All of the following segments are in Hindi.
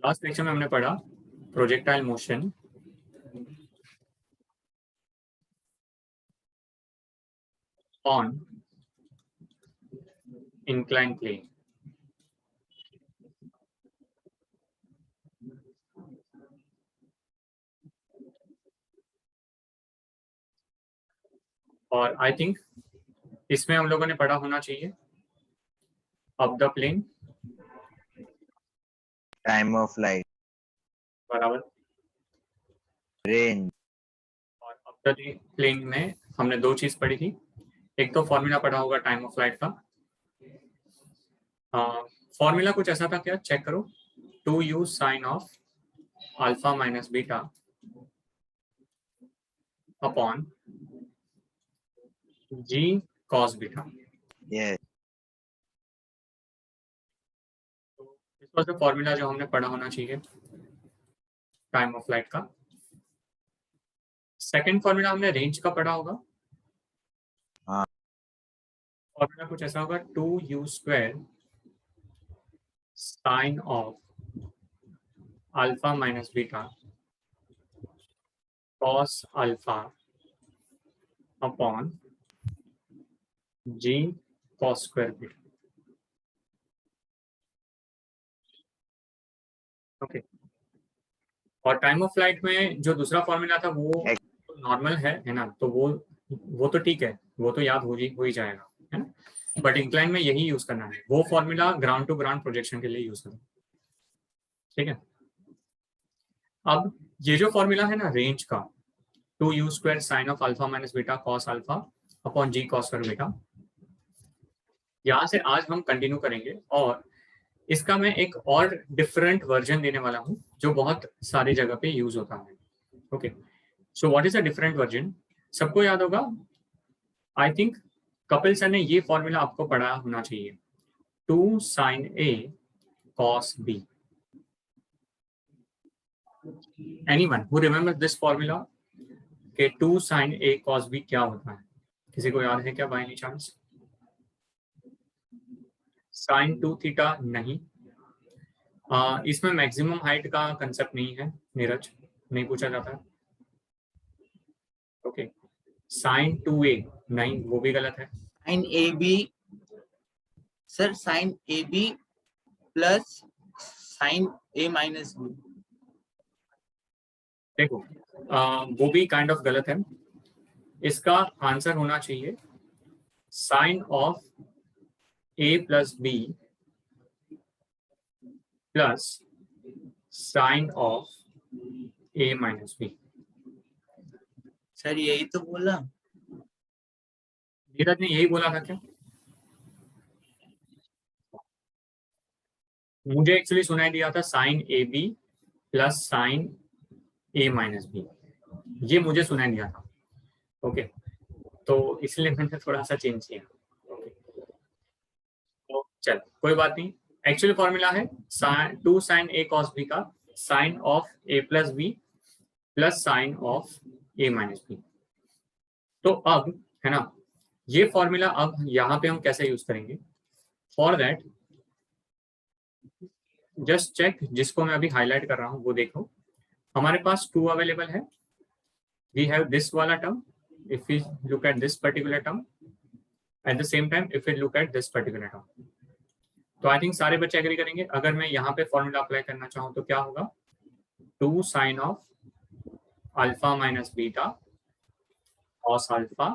लास्ट लेक्चर में हमने पढ़ा projectile motion on incline plane. और आई थिंक इसमें हम लोगों ने पढ़ा होना चाहिए up the plane, time of flight, बराबर, रेंज। और अप द प्लेन में हमने दो चीज पढ़ी थी। एक तो फॉर्मूला पढ़ा होगा टाइम ऑफ लाइट का। फॉर्मूला कुछ ऐसा था, क्या चेक करो, 2u sine of alpha minus beta upon g cos beta. Yes, इस वाज द फॉर्मूला जो हमने पढ़ा होना चाहिए टाइम ऑफ लाइट का। सेकंड फॉर्मूला हमने रेंज का पढ़ा होगा। हाँ। फॉर्मूला कुछ ऐसा होगा 2u square sine of alpha minus beta cos alpha upon g cos square beta. Okay, और टाइम ऑफ फ्लाइट में जो दूसरा फॉर्मूला था वो नॉर्मल है ना, तो वो तो ठीक है, वो तो याद हो ही जाएगा, है ना। बट इंक्लाइन में यही यूज करना है, वो formula ground to ground projection के लिए यूज करना, ठीक है। अब ये जो फॉर्मूला है ना रेंज का, 2u square sine of alpha minus beta cos alpha upon g cos square beta, यहाँ से आज हम कंटिन्यू करेंगे। और इसका मैं एक और डिफरेंट वर्जन देने वाला हूँ जो बहुत सारी जगह पे यूज होता है। Okay, so what is a different version? सबको याद होगा, आई थिंक कपिल सर ने ये फॉर्मूला आपको पढ़ा होना चाहिए, 2 sine A cos B. Anyone who remember this formula कि 2 साइन ए कॉस बी क्या होता है? किसी को याद है क्या by any chance? Sine 2 theta नहीं, इसमें मैक्सिमम हाइट का कंसेप्ट नहीं है नीरज, नहीं पूछा जाता है। ओके, साइन 2a नहीं, वो भी गलत है। Sine A B, sir sine A B plus sine A minus B. देखो वो भी काइंड ऑफ गलत है। इसका आंसर होना चाहिए sine of A plus B plus sine of A minus B. Sir यही तो बोला। नीरज ने यही बोला था क्या? मुझे एक्चुअली सुनाई दिया था sine A B plus sine A minus B, ये मुझे सुनाई दिया था। ओके, तो इसलिए मैंने थोड़ा सा चेंज किया। ओके, तो चल कोई बात नहीं। एक्चुअली फॉर्मूला है 2 साइन ए कॉस बी का sine of A plus B plus sine of A minus B. तो अब है ना, ये फॉर्मूला अब यहाँ पे हम कैसे यूज करेंगे? फॉर दैट जस्ट चेक, जिसको मैं अभी हाईलाइट कर रहा हूँ वो देखो। हमारे पास 2 अवेलेबल है। वी हैव दिस वाला term, if we look at this particular term, at the same time if we look at this particular term. तो आई थिंक सारे बच्चे एग्री करेंगे। अगर मैं यहाँ पे फॉर्मूला अप्लाई करना चाहूँ तो क्या होगा? 2 sine of alpha minus beta cos alpha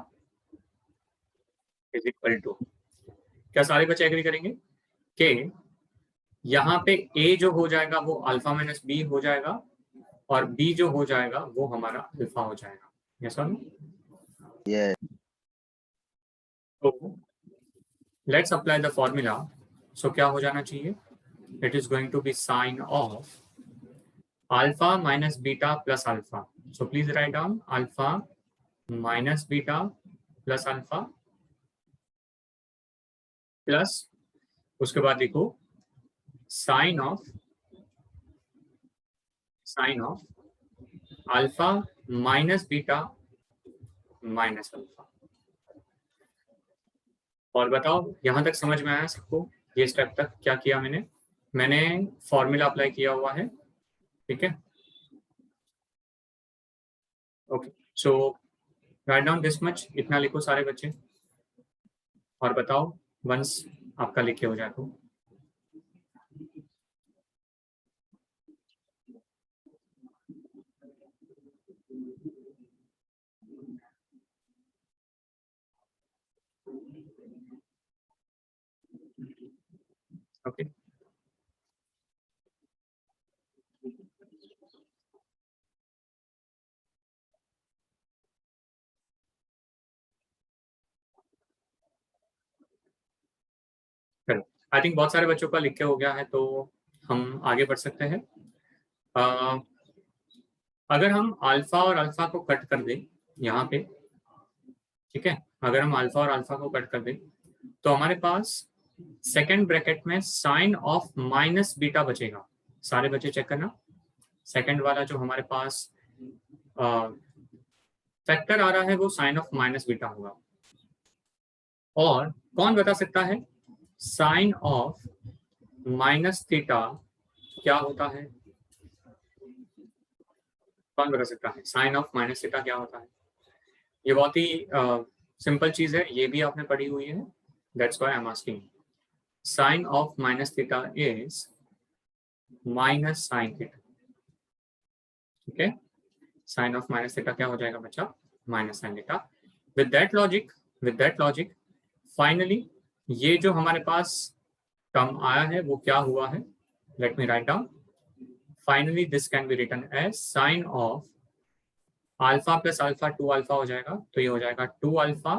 is equal to, क्या सारे बच्चे एग्री करेंगे कि यहाँ पे a जो हो जाएगा वो अल्फा माइनस बी हो जाएगा और b जो हो जाएगा वो हमारा अल्फा हो जाएगा। यस और नो? यस। तो let's apply the formula. So क्या हो जाना चाहिए? It is going to be sine of alpha minus beta plus alpha. So please write down alpha minus beta plus alpha plus, उसके बाद लिखो sine of alpha minus beta minus alpha. और बताओ यहां तक समझ में आया सबको? ये स्टेप तक क्या किया मैंने? मैंने फॉर्मूला अप्लाई किया हुआ है, ठीक है। Okay, so write down this much, इतना लिखो सारे बच्चे, और बताओ वंस आपका लिखे हो जाए तो। ओके, चलो, आई थिंक बहुत सारे बच्चों का लिख के हो गया है, तो हम आगे बढ़ सकते हैं। अगर हम अल्फा और अल्फा को कट कर दें यहाँ पे, ठीक है, अगर हम अल्फा और अल्फा को कट कर दें तो हमारे पास सेकेंड ब्रैकेट में साइन ऑफ माइनस बीटा बचेगा। सारे बच्चे चेक करना, सेकेंड वाला जो हमारे पास फैक्टर आ रहा है वो साइन ऑफ माइनस बीटा होगा। और कौन बता सकता है साइन ऑफ माइनस थीटा क्या होता है? कौन बता सकता है साइन ऑफ माइनस थीटा क्या होता है? ये बहुत ही सिंपल चीज है, ये भी आपने पढ़ी हुई है, that's why I am asking. Sine of minus theta is minus sine theta, ठीक है। साइन ऑफ माइनस थीटा क्या हो जाएगा बच्चा? Minus sine theta. With that logic finally ये जो हमारे पास टर्म आया है वो क्या हुआ है? Let me write down. Finally this can be written as sine of alpha plus alpha 2 alpha हो जाएगा, तो ये हो जाएगा 2 अल्फा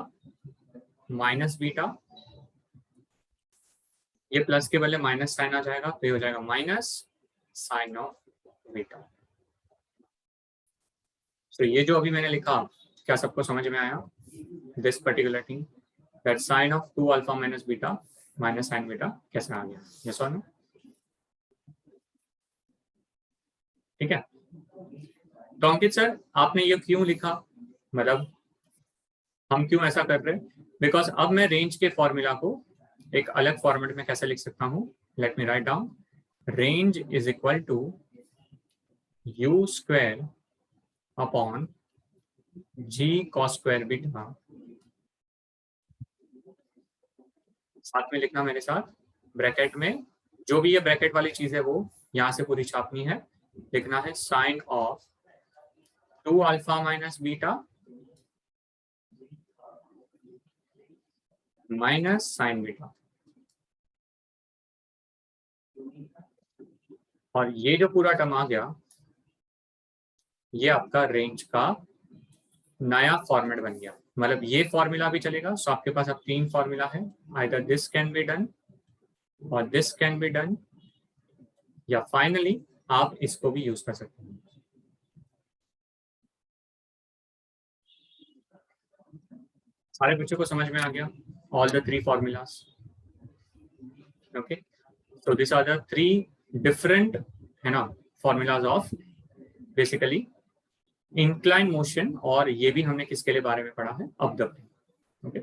माइनस बीटा, ये प्लस के बदले माइनस साइन आ जाएगा, तो ये हो जाएगा माइनस साइन ऑफ बीटा। तो ये जो अभी मैंने लिखा, क्या सबको समझ में आया? This particular thing that sine of 2 alpha minus beta minus sine beta कैसे आ गया? यस और नो? ठीक है। तो अंकित सर आपने ये क्यों लिखा, मतलब हम क्यों ऐसा कर रहे हैं? बिकॉज अब मैं रेंज के फॉर्मूला को एक अलग फॉर्मेट में कैसे लिख सकता हूँ? Let me write down. Range is equal to u square upon g cos square beta. साथ में लिखना मेरे साथ, ब्रैकेट में जो भी ये ब्रैकेट वाली चीज है वो यहाँ से पूरी छापनी है। लिखना है sine of 2 alpha minus beta minus sine beta, और ये जो पूरा टर्म आ गया ये आपका रेंज का नया फॉर्मेट बन गया। मतलब ये फॉर्मूला भी चलेगा, सो आपके पास अब 3 फॉर्मूला है, either this can be done और दिस कैन बी डन, या फाइनली आप इसको भी यूज कर सकते हैं। सारे बच्चों को समझ में आ गया all the 3 formulas? Okay, so these are the 3 different, है ना, formulas of basically inclined motion, और ये भी हमने किसके लिए बारे में पढ़ा है? अब द प्लेन। ओके,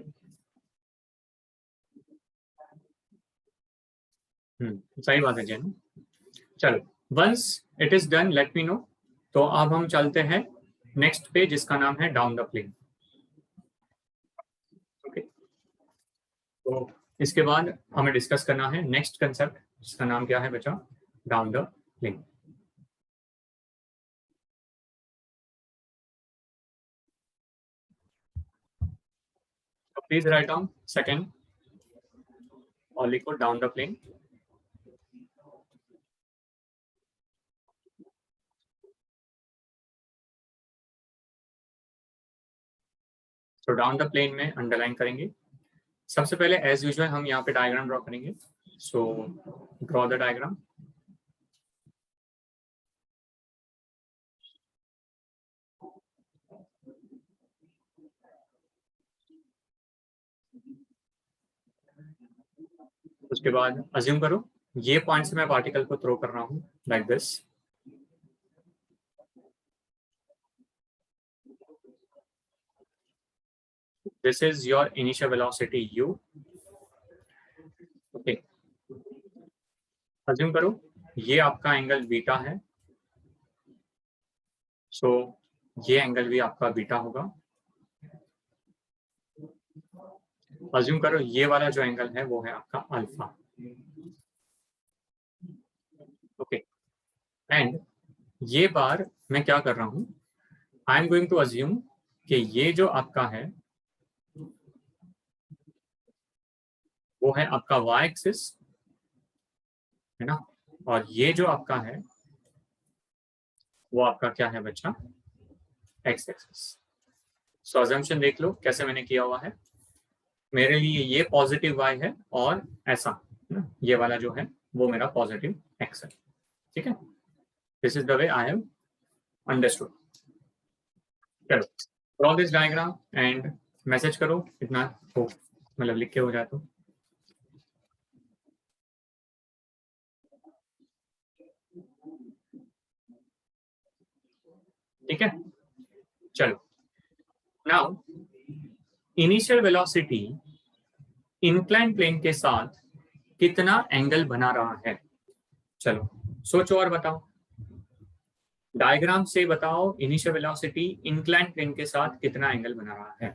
सही बात है जैन। चलो, once it is done let me know. तो अब हम चलते हैं नेक्स्ट पे जिसका नाम है डाउन द प्लेन। ओके, तो इसके बाद हमें डिस्कस करना है नेक्स्ट कंसेप्ट जिसका नाम क्या है बच्चा? Down the plane. Please write down second और लिखो डाउन द प्लेन। तो डाउन द प्लेन में अंडरलाइन करेंगे। सबसे पहले एज यूजुअल हम यहाँ पे डायग्राम ड्रॉ करेंगे, सो ड्रॉ द डायग्राम। उसके बाद अज्यूम करो ये पॉइंट से मैं पार्टिकल को थ्रो कर रहा हूँ like this. This is your initial velocity u। Okay, assume करो ये आपका एंगल बीटा है, सो ये एंगल भी आपका बीटा होगा। अज्यूम करो ये वाला जो एंगल है वो है आपका अल्फा। ओके, एंड ये बार मैं क्या कर रहा हूं, I am going to assume कि ये जो आपका है वो है आपका y एक्सिस, है ना, और ये जो आपका है वो आपका क्या है बच्चा, x एक्सिस। सो अजम्पशन देख लो कैसे मैंने किया हुआ है। मेरे लिए ये पॉजिटिव y है और ऐसा ना, ये वाला जो है वो मेरा पॉजिटिव x है। ठीक है, this is the way I have understood. चलो draw this diagram and message करो, इतना हो मतलब लिख के हो जाए तो। ठीक है, चलो now initial velocity incline plane के साथ कितना एंगल बना रहा है, चलो सोचो और बताओ। डायग्राम से बताओ इनिशियल वेलोसिटी इंक्लाइन प्लेन के साथ कितना एंगल बना रहा है।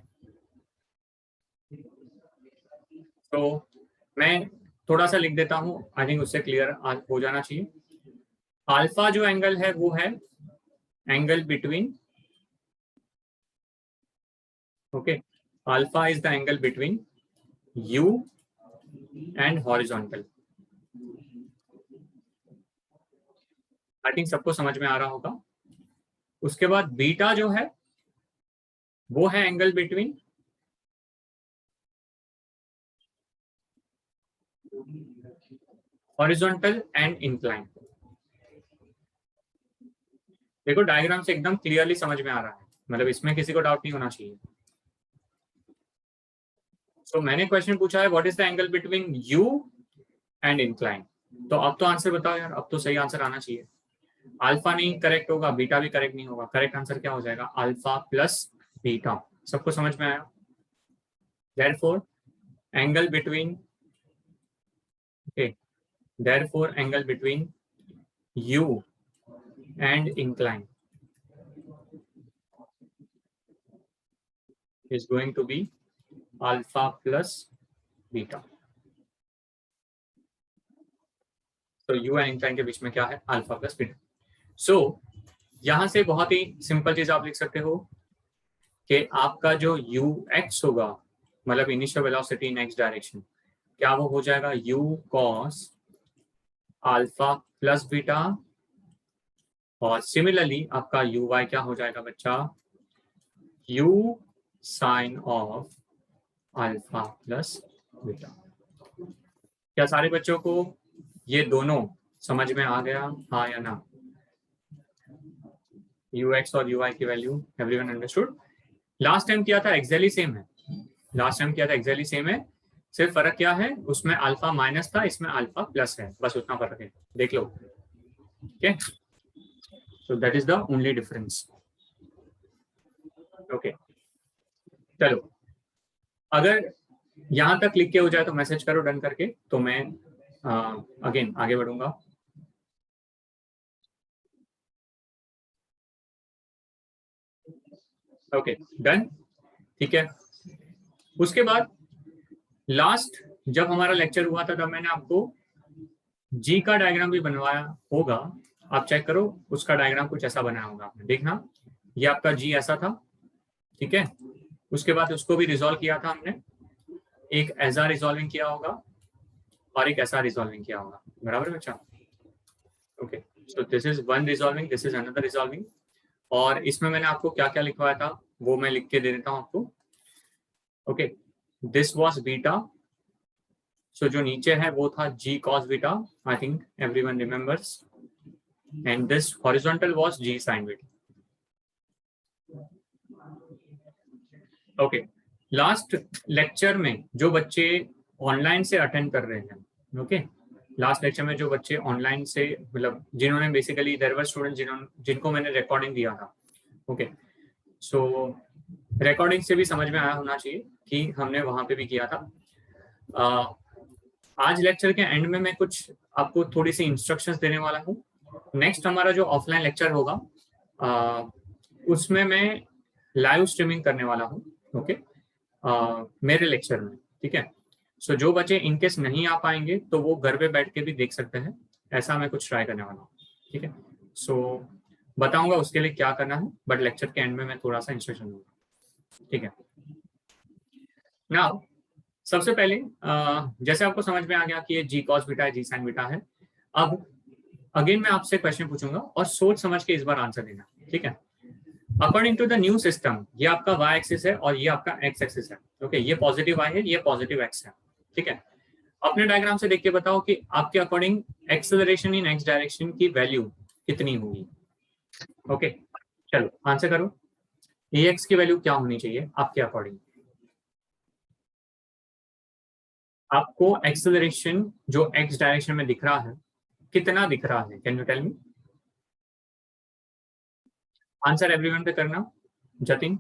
तो मैं थोड़ा सा लिख देता हूं, आई थिंक उससे क्लियर हो जाना चाहिए। अल्फा जो एंगल है वो है angle between, okay, alpha is the angle between you and horizontal. I think सबको समझ में आ रहा होगा। उसके बाद बीटा जो है वो है angle between horizontal and incline. देखो डायग्राम से एकदम क्लियरली समझ में आ रहा है, मतलब इसमें किसी को डाउट नहीं होना चाहिए। तो मैंने क्वेश्चन पूछा है what is the angle between you and incline, तो अब तो आंसर बताओ यार, अब तो सही आंसर आना चाहिए। अल्फा नहीं करेक्ट होगा, बीटा भी करेक्ट नहीं होगा, करेक्ट आंसर क्या हो जाएगा, अल्फा प्लस बीटा। सबको समझ में आया? Therefore angle between, okay, therefore angle between you and incline is going to be alpha plus beta. तो u एंड इंक्लाइन के बीच में क्या है, अल्फा प्लस बीटा। सो यहां से बहुत ही सिंपल चीज आप लिख सकते हो कि आपका जो ux होगा, मतलब initial velocity in x direction, क्या वो हो जाएगा u cos alpha plus beta, और सिमिलरली आपका uy क्या हो जाएगा बच्चा, u sine of alpha plus beta. क्या सारे बच्चों को ये दोनों समझ में आ गया, हाँ या ना? ux और ui की value everyone understood? Last time किया था एक्जेक्टली सेम है, लास्ट टाइम किया था एक्जेक्टली सेम है, सिर्फ फर्क क्या है, उसमें अल्फा माइनस था, इसमें अल्फा प्लस है, बस उतना फर्क है, देख लो। Okay, so that is the only difference. Okay, चलो अगर यहां तक लिख के हो जाए तो मैसेज करो डन करके, तो मैं अगेन आगे बढ़ूंगा। ओके डन, ठीक है। उसके बाद लास्ट जब हमारा लेक्चर हुआ था तब मैंने आपको जी का डायग्राम भी बनवाया होगा, आप चेक करो, उसका डायग्राम कुछ ऐसा बनाया होगा आपने, देखना ये आपका जी ऐसा था, ठीक है। उसके बाद उसको भी रिजॉल्व किया था हमने, एक ऐसा रिजॉल्विंग किया होगा और एक ऐसा रिजॉल्विंग किया होगा, बराबर बच्चा? Okay, so this is one resolving, this is another resolving, और इसमें मैंने आपको क्या क्या लिखवाया था वो मैं लिख के दे देता हूँ आपको। ओके, दिस वाज बीटा, सो जो नीचे है वो था g cos beta, I think everyone remembers, and this horizontal was g sin beta. Okay, last lecture में जो बच्चे ऑनलाइन से अटेंड कर रहे हैं, ओके, लास्ट लेक्चर में जो बच्चे ऑनलाइन से, मतलब जिन्होंने बेसिकली देयर वर स्टूडेंट जिनको मैंने रिकॉर्डिंग दिया था, ओके, सो रिकॉर्डिंग से भी समझ में आया होना चाहिए कि हमने वहां पे भी किया था। आज लेक्चर के एंड में मैं कुछ आपको थोड़ी सी इंस्ट्रक्शंस देने वाला हूँ। नेक्स्ट हमारा जो ऑफलाइन लेक्चर होगा उसमें मैं लाइव स्ट्रीमिंग करने वाला हूँ, ओके, मेरे लेक्चर में, ठीक है। सो जो बच्चे इनकेस नहीं आ पाएंगे तो वो घर पे बैठ के भी देख सकते हैं, ऐसा मैं कुछ ट्राई करने वाला हूँ, ठीक है। सो बताऊंगा उसके लिए क्या करना है, बट लेक्चर के एंड में मैं थोड़ा सा इंस्ट्रक्शन दूंगा, ठीक है। नाउ सबसे पहले जैसे आपको समझ में आ गया कि ये जी कॉस बीटा है, जी साइन बीटा है। अब अगेन मैं आपसे क्वेश्चन पूछूंगा और सोच समझ के इस बार आंसर देना, ठीक है। According to the new system, ये आपका y एक्सिस है और ये आपका x एक्सिस है, ओके। ये पॉजिटिव y है, ये पॉजिटिव x है, ठीक है। अपने डायग्राम से देख के बताओ कि आपके according acceleration in x direction की वैल्यू कितनी होगी, ओके। चलो आंसर करो, ax की वैल्यू क्या होनी चाहिए आपके अकॉर्डिंग? आपको एक्सेलरेशन जो x डायरेक्शन में दिख रहा है कितना दिख रहा है? Can you tell me? Answer everyone पे करना। Jatin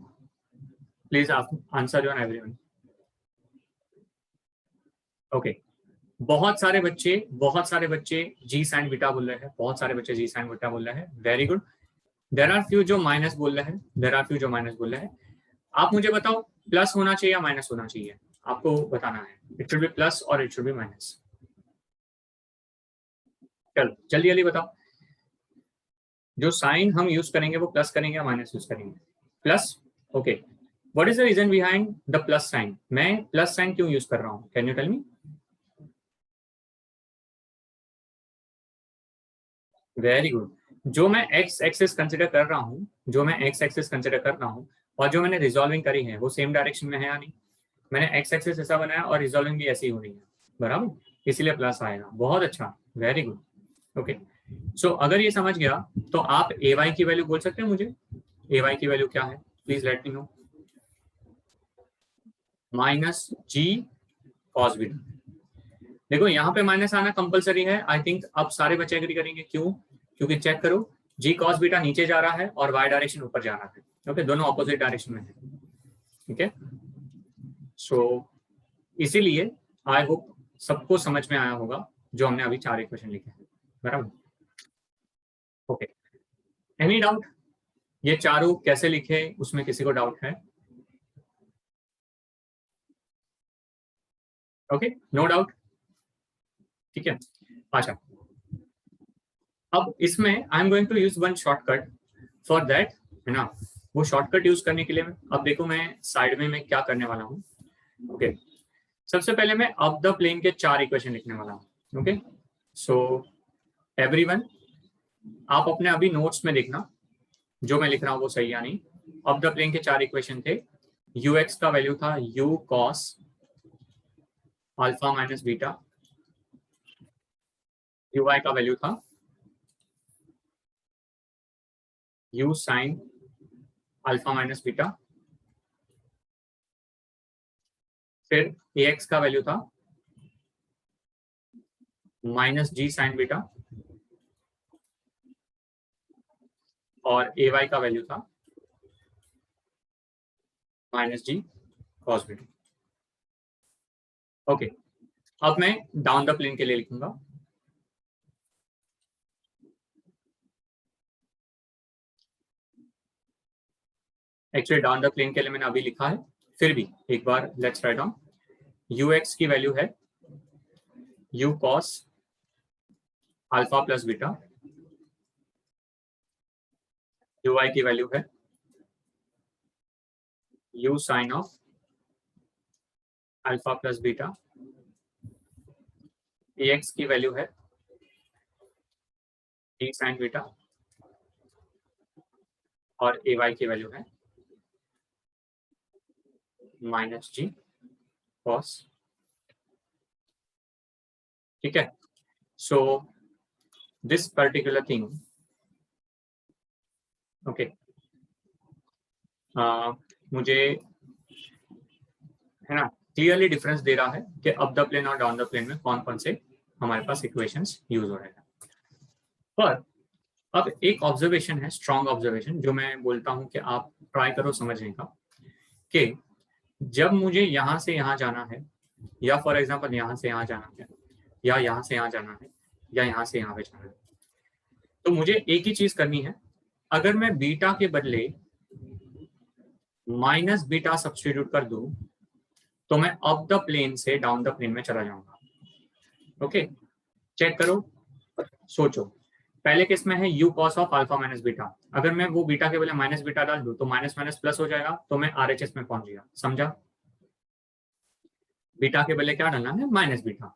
please answer your everyone. Okay, बहुत सारे बच्चे जी साइन बीटा बोल रहे हैं, बहुत सारे बच्चे जी साइन बीटा बोल रहे हैं, very good. There are few जो माइनस बोल रहे हैं, आप मुझे बताओ प्लस होना चाहिए या माइनस होना चाहिए? आपको बताना है, इट शुड बी प्लस और इट शुड बी माइनस। चलो जल्दी जल्दी बताओ, जो साइन हम यूज करेंगे वो प्लस करेंगे या माइनस यूज करेंगे? Plus, okay. What is the reason behind the plus sign? मैं प्लस साइन क्यों यूज कर रहा हूं? Can you tell me? Very good. जो मैं एक्स एक्सिस कंसिडर कर रहा हूँ, और जो मैंने रिजॉल्विंग करी है वो सेम डायरेक्शन में है या नहीं? मैंने एक्स एक्सिस ऐसा बनाया और रिजॉल्विंग भी ऐसी हो रही है, बराबर, इसीलिए प्लस आएगा। बहुत अच्छा, वेरी गुड, ओके। सो अगर ये समझ गया तो आप ए वाई की वैल्यू बोल सकते हैं मुझे? ए वाई की वैल्यू क्या है? Please let me know. Minus g cos beta. देखो यहाँ पे माइनस आना कंपलसरी है, आई थिंक अब सारे बच्चे एग्री करेंगे। क्यों? क्योंकि चेक करो, जी कॉस बीटा नीचे जा रहा है और वाई डायरेक्शन ऊपर जा रहा है, ओके, दोनों ऑपोजिट डायरेक्शन में है, ठीक है। सो इसीलिए आई होप सबको समझ में आया होगा जो हमने अभी 4 इक्वेशन लिखे हैं, बराबर, ओके। Any doubt? ये चारों कैसे लिखे उसमें किसी को डाउट है? ओके, नो डाउट, ठीक है। अच्छा, अब इसमें I am going to use one shortcut for that, है ना। वो शॉर्टकट यूज करने के लिए अब देखो मैं साइड में मैं क्या करने वाला हूँ, ओके। सबसे पहले मैं अप द प्लेन के 4 इक्वेशन लिखने वाला हूँ, ओके। सो एवरीवन, आप अपने अभी नोट्स में देखना जो मैं लिख रहा हूँ वो सही या नहीं। अप द प्लेन के 4 इक्वेशन थे। ux का वैल्यू था u cos alpha minus beta, uy का वैल्यू था u sine alpha minus beta, फिर ax का वैल्यू था माइनस जी साइन बीटा, और ay का वैल्यू था minus g cos beta, okay. अब मैं डाउन द प्लेन के लिए लिखूंगा। एक्चुअली डाउन द प्लेन के लिए मैंने अभी लिखा है, फिर भी एक बार लेट्स राइट डाउन। ux की वैल्यू है u cos alpha plus beta, uy की वैल्यू है u sine of alpha plus beta, ax की वैल्यू है g साइन बीटा, और ay की वैल्यू है माइनस जी कॉस, ठीक है। So this particular thing, okay, मुझे, है ना, क्लियरली डिफरेंस दे रहा है कि अप द प्लेन और डाउन द प्लेन में कौन कौन से हमारे पास इक्वेशंस यूज हो रहे हैं। पर अब एक ऑब्जर्वेशन है, स्ट्रॉन्ग ऑब्जर्वेशन, जो मैं बोलता हूं कि आप ट्राई करो समझने का, कि जब मुझे यहां से यहां जाना है या फॉर एग्जांपल यहां से यहां जाना है, या यहाँ से यहाँ जाना है, या यहाँ से यहाँ पे जाना है। तो मुझे एक ही चीज करनी है, अगर मैं बीटा के बदले माइनस बीटा सब्स्टिट्यूट कर दूं तो मैं अप द प्लेन से डाउन द प्लेन में चला जाऊंगा। ओके, चेक करो, सोचो। पहले केस में है u cos of alpha minus beta, अगर मैं वो बीटा के बदले माइनस बीटा डाल दूं तो माइनस माइनस प्लस हो जाएगा, तो मैं RHS में पहुंच गया। समझा? बीटा के बदले क्या डालना है? Minus beta.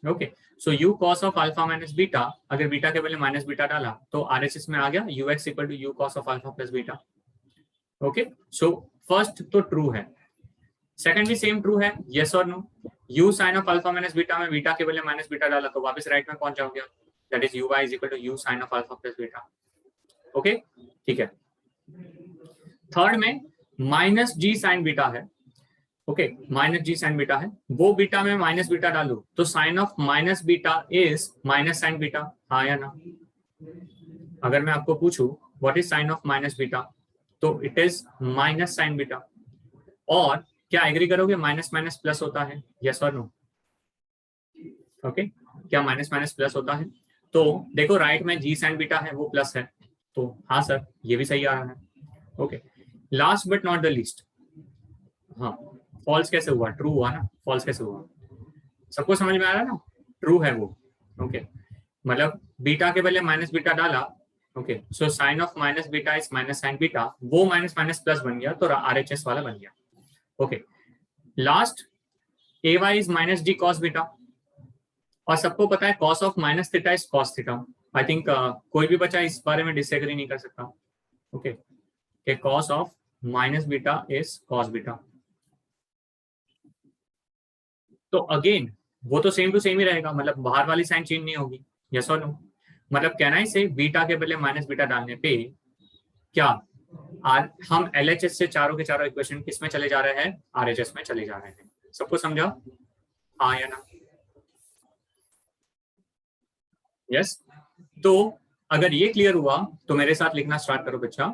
Okay, so u cos of alpha minus beta, अगर बीटा के बदले माइनस बीटा डाला तो RHS में आ गया ux equal to u cos of alpha plus beta. Okay, so first तो ट्रू है, सेकंड भी सेम ट्रू है, यस और no. u sine of alpha minus beta में बीटा के बदले माइनस बीटा डाला तो वापस राइट में पहुंच जाओगे, that is uy is equal to u sine of alpha plus beta. Okay, ठीक है। थर्ड में माइनस जी साइन बीटा है। Okay, minus g sine beta है, वो बीटा में माइनस बीटा डालू तो sine of minus beta is minus sine beta, हाँ या ना? अगर मैं आपको पूछूं what is sine of minus beta, तो it is minus sine beta. और क्या एग्री करोगे माइनस माइनस प्लस होता है, यस और नो? ओके, क्या माइनस माइनस प्लस होता है? तो देखो राइट में जी साइन बीटा है वो प्लस है, तो हाँ सर ये भी सही आ रहा है। Okay, last but not the least, हाँ फॉल्स कैसे हुआ? ट्रू हुआ ना, फॉल्स कैसे हुआ? सबको समझ में आ रहा है ना? ट्रू है वो। ओके, मतलब बीटा के बदले माइनस बीटा डाला, okay, so sine of minus beta is minus sine beta, वो माइनस माइनस प्लस बन गया तो RHS वाला बन गया। Okay, last AY is minus g cos beta, और सबको पता है cos of minus theta is cos theta. I think कोई भी बच्चा इस बारे में डिसएग्री नहीं कर सकता। ओके, कि cos of minus beta is cos beta. तो अगेन वो तो सेम टू सेम ही रहेगा, मतलब बाहर वाली साइन चेंज नहीं होगी, यस और नो? मतलब कहना ही से बीटा के बदले माइनस बीटा डालने पे क्या हम LHS से चारों के चारों इक्वेशन किस में चले जा रहे हैं? RHS में चले जा रहे हैं। सबको समझा, हाँ या ना? यस। तो अगर ये क्लियर हुआ तो मेरे साथ लिखना स्टार्ट करो बच्चा।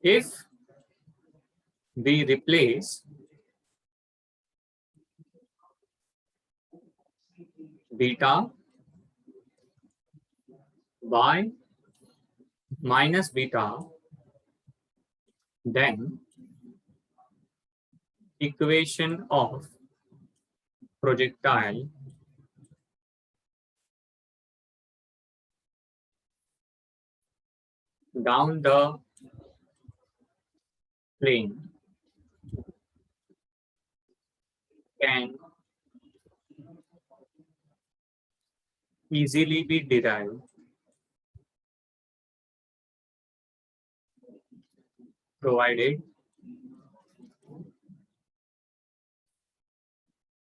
If we replace beta by minus beta, then equation of projectile down the plane can easily be derived provided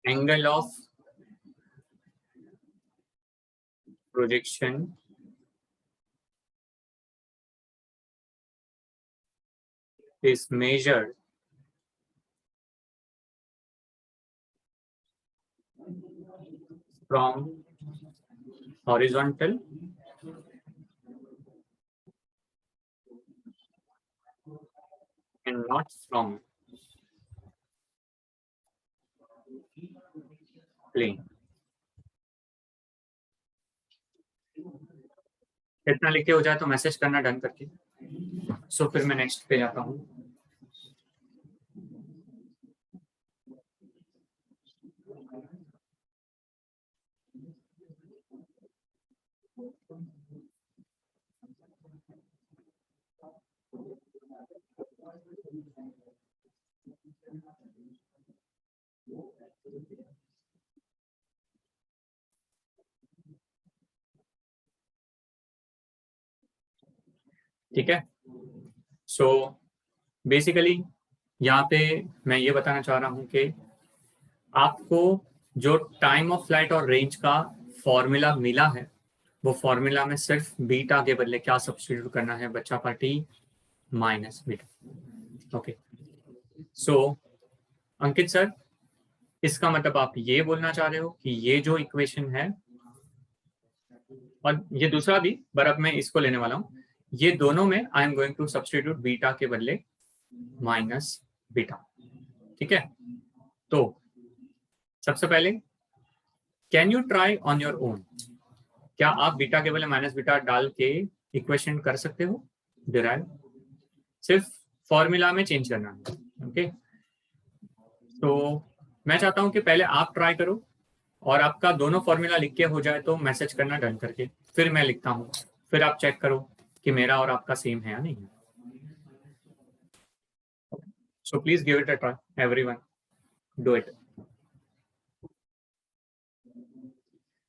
angle of projection is measured from horizontal and not from plane। इतना लिख के हो जाए तो मैसेज करना डन करके। सो फिर मैं नेक्स्ट पे जाता हूँ। ठीक है, सो बेसिकली यहाँ पे मैं ये बताना चाह रहा हूँ कि आपको जो टाइम ऑफ फ्लाइट और रेंज का फॉर्मूला मिला है वो फॉर्मूला में सिर्फ बीटा के बदले क्या सब्स्टिट्यूट करना है बच्चा पार्टी? Minus beta. ओके, सो अंकित सर इसका मतलब आप ये बोलना चाह रहे हो कि ये जो इक्वेशन है और ये दूसरा भी, पर अब मैं इसको लेने वाला हूँ, ये दोनों में I am going to substitute beta के बदले माइनस बीटा। ठीक है, तो सबसे पहले can you try on your own? क्या आप बीटा के बदले माइनस बीटा डाल के इक्वेशन कर सकते हो डिराइव? सिर्फ फॉर्मूला में चेंज करना है। ओके, तो मैं चाहता हूं कि पहले आप ट्राई करो और आपका दोनों फॉर्मूला लिख के हो जाए तो मैसेज करना डन करके, फिर मैं लिखता हूँ, फिर आप चेक करो कि मेरा और आपका सेम है या नहीं। So please give it a try, everyone do it.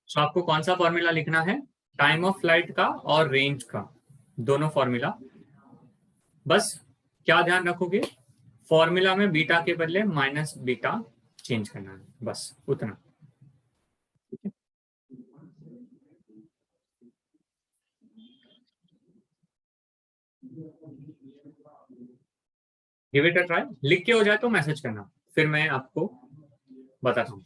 So आपको कौन सा फॉर्मूला लिखना है? टाइम ऑफ फ्लाइट का और रेंज का, दोनों फॉर्मूला। बस क्या ध्यान रखोगे, फॉर्मूला में बीटा के बदले माइनस बीटा चेंज करना है, बस उतना। गिव इट अ ट्राई, लिख के हो जाए तो मैसेज करना, फिर मैं आपको बताता हूँ।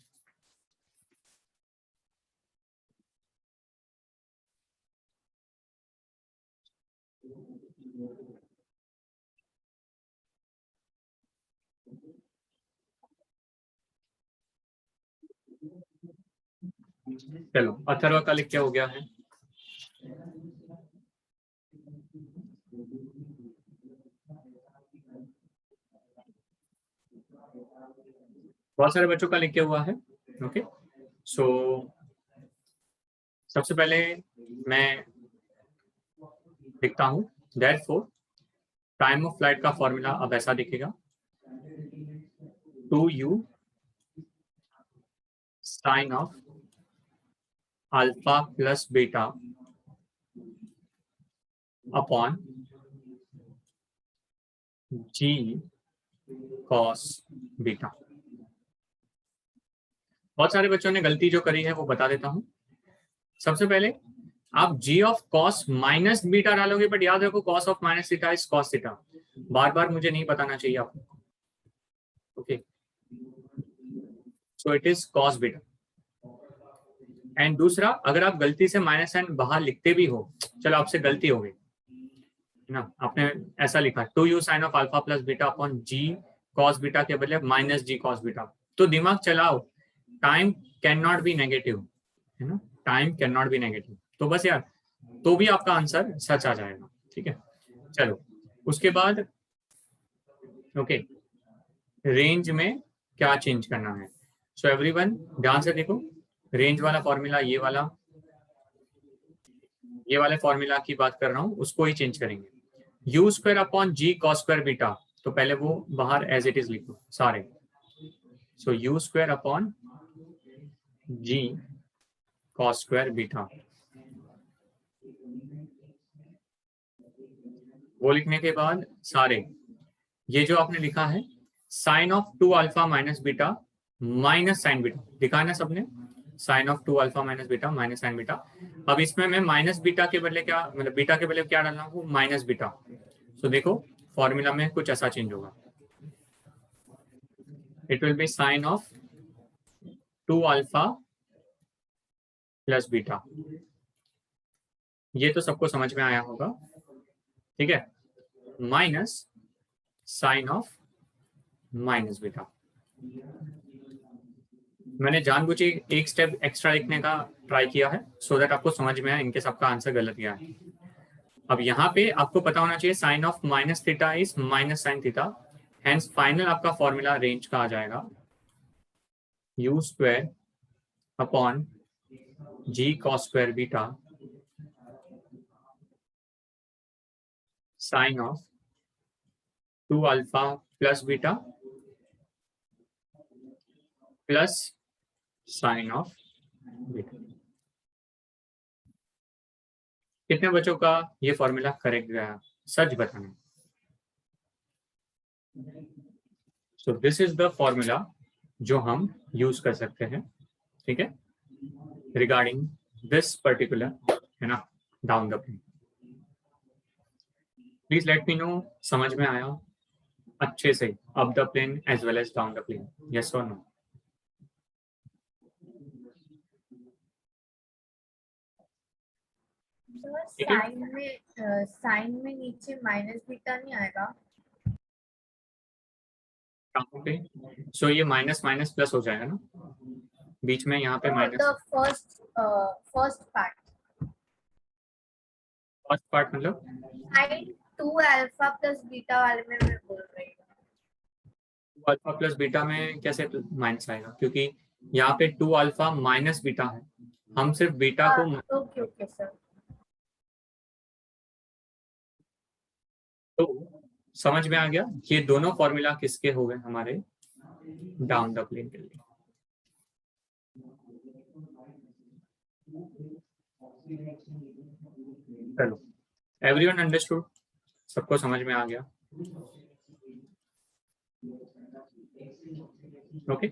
चलो, अथर्व का लिख के हो गया है। बहुत सारे बच्चों का लिख के हुआ है। ओके, सो सबसे पहले मैं लिखता हूं, therefore टाइम ऑफ फ्लाइट का फॉर्मूला अब ऐसा दिखेगा, 2u sine of alpha plus beta upon g cos beta. बहुत सारे बच्चों ने गलती जो करी है वो बता देता हूं। सबसे पहले आप g of cos minus beta डालोगे, बट याद रखो cos of minus theta is cos theta, बार बार मुझे नहीं बताना चाहिए आपको। Okay, so it is cos beta. And दूसरा, अगर आप गलती से माइनस एन बाहर लिखते भी हो, चलो आपसे गलती हो गई ना, आपने ऐसा लिखा 2u sine of alpha plus beta upon g cos beta के बदले माइनस g cos बीटा, तो दिमाग चलाओ, time can not be negative, है ना, time can not be negative, तो बस यार, तो भी आपका आंसर सच आ जाएगा। ठीक है, चलो उसके बाद ओके, रेंज में क्या चेंज करना है। सो एवरीवन ध्यान से देखो, रेंज वाला फॉर्मूला, ये वाले फॉर्मूला की बात कर रहा हूं, उसको ही चेंज करेंगे। U square upon g cos square beta, तो पहले वो बाहर एज इट इज लिखो सारे। So u square upon g cos square beta, वो लिखने के बाद सारे, ये जो आपने लिखा है sine of 2 alpha minus beta minus sine beta, लिखा है ना सबने, sine of 2 alpha minus beta minus sine beta. अब इसमें मैं माइनस बीटा के बदले क्या, मतलब बीटा के बदले क्या डालना हूँ, माइनस बीटा। तो देखो फॉर्मूला में कुछ ऐसा चेंज होगा, it will be sine of 2 alpha plus beta. ये तो सबको समझ में आया होगा, ठीक है, minus sine of minus beta. मैंने जानबूझे एक स्टेप एक्स्ट्रा लिखने का ट्राई किया है, सो दैट आपको समझ में आए इनके सबका आंसर गलत गया है। अब यहाँ पे आपको पता होना चाहिए sine of minus theta is minus sine theta, hence final आपका फॉर्मूला रेंज का आ जाएगा u square upon g cos square beta sine of 2 alpha plus beta plus sine of beta. कितने बच्चों का ये फॉर्मूला करेक्ट गया, सच बताना। So this is the formula जो हम यूज कर सकते हैं, ठीक है, रिगार्डिंग दिस पर्टिकुलर, है ना, down the plane. Please let me know, समझ में आया अच्छे से, up the plane as well as down the plane, yes और नो? साइन में नीचे माइनस बीटा नहीं आएगा? सो ये माइनस माइनस प्लस हो जाएगा ना, बीच में यहाँ पे No, minus, the first part. First part मतलब Sin 2 alpha plus beta वाले में मैं बोल रही हूँ। अल्फा प्लस बीटा में कैसे माइनस आएगा, क्योंकि यहाँ पे 2 अल्फा माइनस बीटा है, हम सिर्फ बीटा को ओके ओके सर। तो समझ में आ गया। ये दोनों फॉर्मूला किसके हो गए हमारे डाउन द प्लेन के लिए। चलो, एवरीवन अंडरस्टूड, सबको समझ में आ गया। Okay,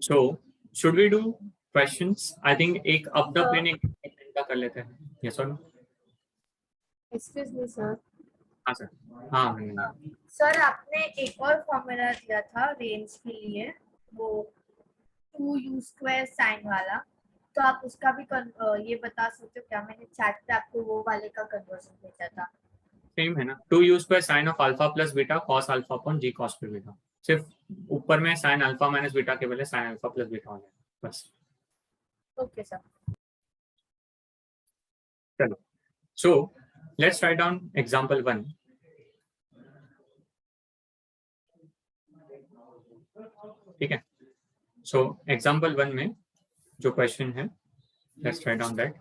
so should we do questions? I think एक अप द प्लेन एक का कर लेते हैं, यस और नो? Excuse me sir. हाँ सर, हाँ सर आपने एक और फॉर्मूला दिया था रेंज के लिए, वो 2u² साइन वाला, तो आप उसका भी ये बता सकते हो क्या? मैंने चैट पे आपको वो वाले का कन्वर्जन भेजा था। सेम है ना, 2u² sine of alpha plus beta cos alpha upon g cos फिर बीटा, सिर्फ ऊपर में साइन अल्फा माइनस बीटा के बजाय साइन अल्फा प्लस बीटा हो जाएगा बस। Okay sir. चलो, so let's write down example 1। ठीक है, सो एग्जांपल 1 में जो क्वेश्चन है, लेट्स राइट डाउन दैट।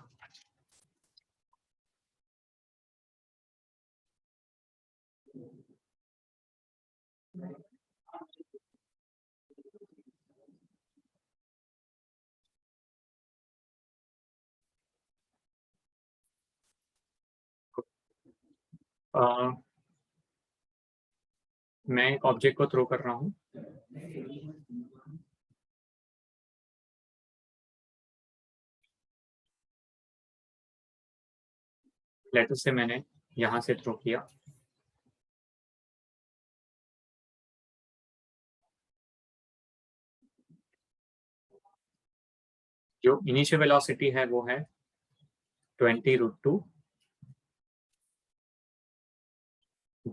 मैं एक ऑब्जेक्ट को थ्रो कर रहा हूँ, लेटर से मैंने यहां से थ्रो किया, जो इनिशियल वेलोसिटी है वो है 20√2,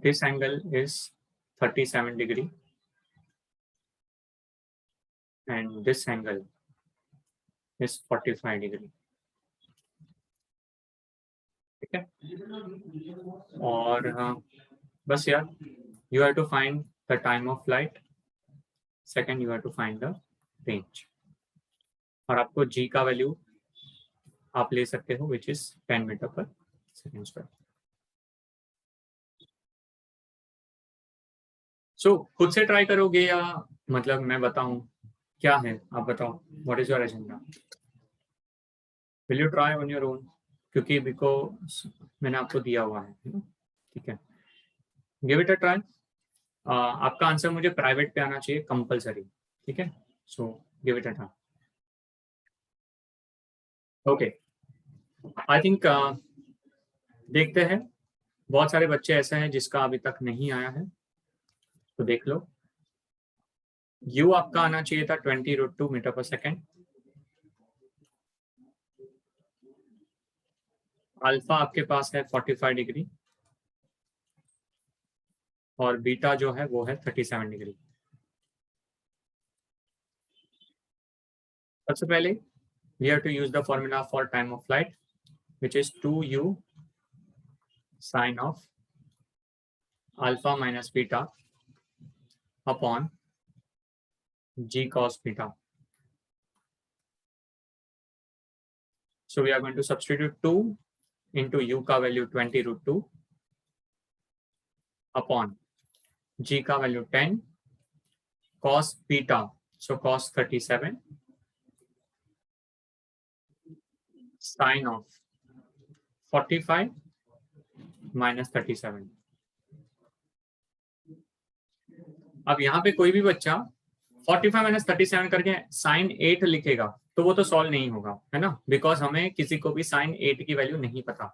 this angle is 37 degree and this angle is 45 degree। ठीक है, और बस यार, you have to find the time of flight, second you have to find the range, और आपको g का वैल्यू आप ले सकते हो which is 10 metre per second square. सो खुद से ट्राई करोगे या मतलब मैं बताऊं क्या है? आप बताओ, what is your agenda? Will you try on your own? क्योंकि बिकॉज मैंने आपको दिया हुआ है ना, ठीक है, गिव इट अ ट्राई। आपका आंसर मुझे प्राइवेट पे आना चाहिए कंपलसरी, ठीक है, so give it a try. Okay, I think देखते हैं, बहुत सारे बच्चे ऐसे हैं जिसका अभी तक नहीं आया है, तो देख लो। यू आपका आना चाहिए था 20√2 मीटर पर सेकेंड, अल्फा आपके पास है 45 डिग्री और बीटा जो है वो है 37 डिग्री। सबसे पहले we have to use the formula for time of flight which is 2u sine of alpha minus beta upon g cos beta. So we are going to substitute 2 into u का value 20√2 upon g का value 10 cos beta, so cos 37 sine of 45 minus 37। अब यहाँ पे कोई भी बच्चा 45 माइनस 37 करके साइन 8 लिखेगा तो वो तो सॉल्व नहीं होगा, है ना, बिकॉज हमें किसी को भी साइन 8 की वैल्यू नहीं पता,